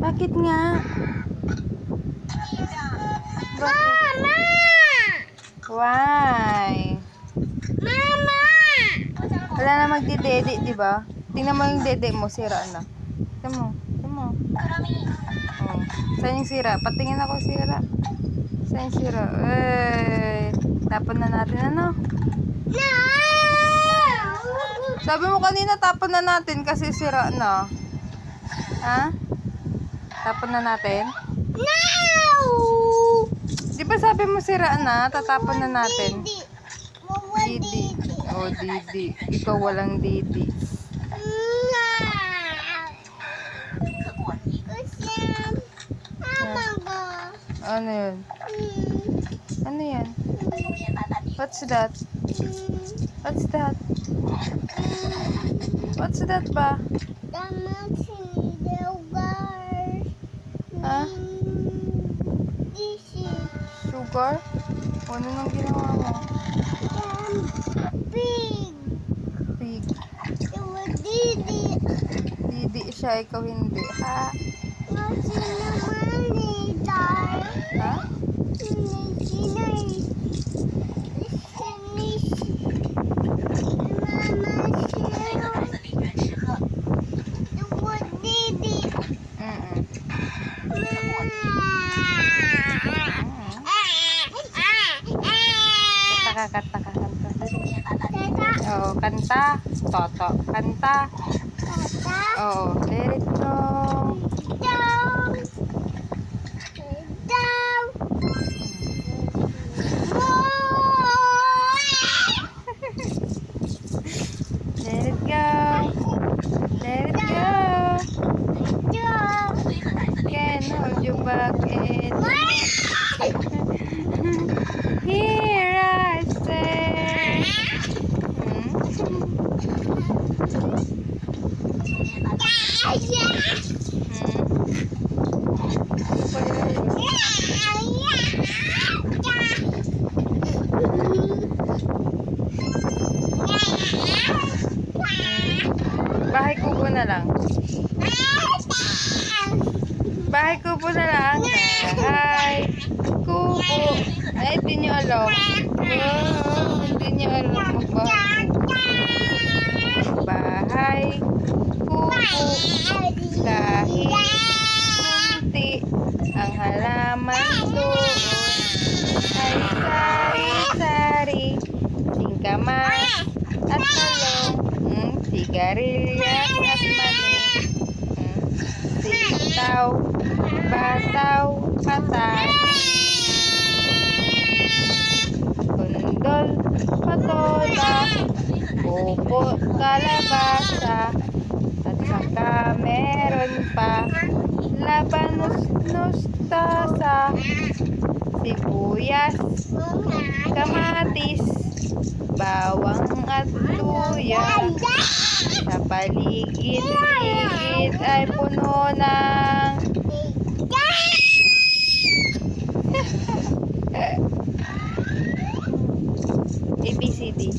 Bakit nga? Bakit? Mama! Why? Mama! Wala na magdidede, di ba? Tingnan mo yung dede mo, sira na. Tingnan mo, tingnan mo. Oh. Saan yung sira? Patingin ako sira. Saan yung sira? Eh, tapon na natin, ano? No! Sabi mo kanina tapon na natin kasi sira na. Ha? Tapon na natin? No! Di ba sabi mo sira na? Tatapon na natin. Didi. Wawa Didi. didi. Oh, Didi. Ikaw walang Didi. Kusam. Mama ko. Ano yun? Ano yan? What's that? What's that? What's that ba? Damat sinilugar. Ha? Disi. Sugar? O, ano nang ginawa mo? Pig. Pig. Iwa didi. Didi siya, ikaw hindi. Ha? Nasi naman ni Dar. Ha? Sinay. Sinis. Mama siya. Iwa didi. Mm-mm. Kanta ka, kanta ka, kanta. Tata. Oo, kanta. Toto. Kanta. Tata. Oo, let it go. Down. Down. Let it go. Let it go. Down. Can't hold you back anymore. Here I stay. Bahay kubo na lang. Bahay kubo na lang. Bahay kubo. Ay, hindi nyo alam. Oh, hindi nyo alam magbahay. Bahay kubo. Kahit kunti ang halaman doon ay sari-sari, singkamas at talong, sigarilyas at mani, sitaw, bataw, patas, kundol, patola, upo, kalabasa, at saka meron pa labanos, mustasa, sibuyas, kamatis, bawang at luya. Sa paligid-ligid ay puno ng ABCD.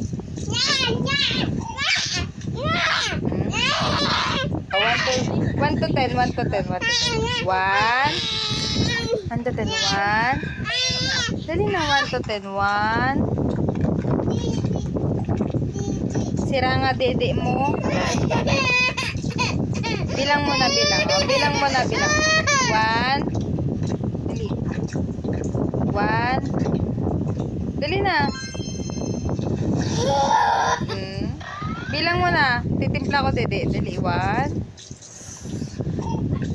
1 to 10, 1 to 10, 1 to 10. 1 to 10, 1. Dali na, 1 to 10, 1. Sira nga dede mo. Bilang mo na, bilang. O, bilang mo na, bilang. 1. Dali. 1. Dali na. Bilang mo na. Titimpla ko dede. Dali. 1.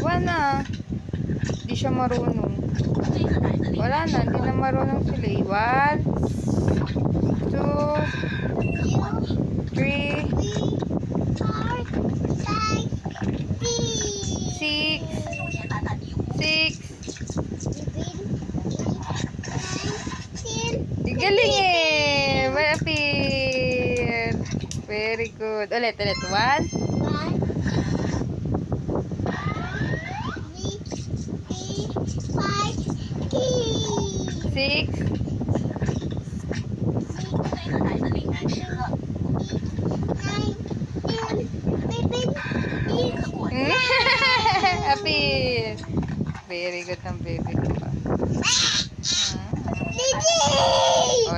1 na. Hindi siya marunong. Wala na. Hindi na marunong sila. 1, 2, 3, 6. Galing eh. Malapit. Very good. Ulit, ulit. 1. 6. Apil. good. Very good ng baby ko.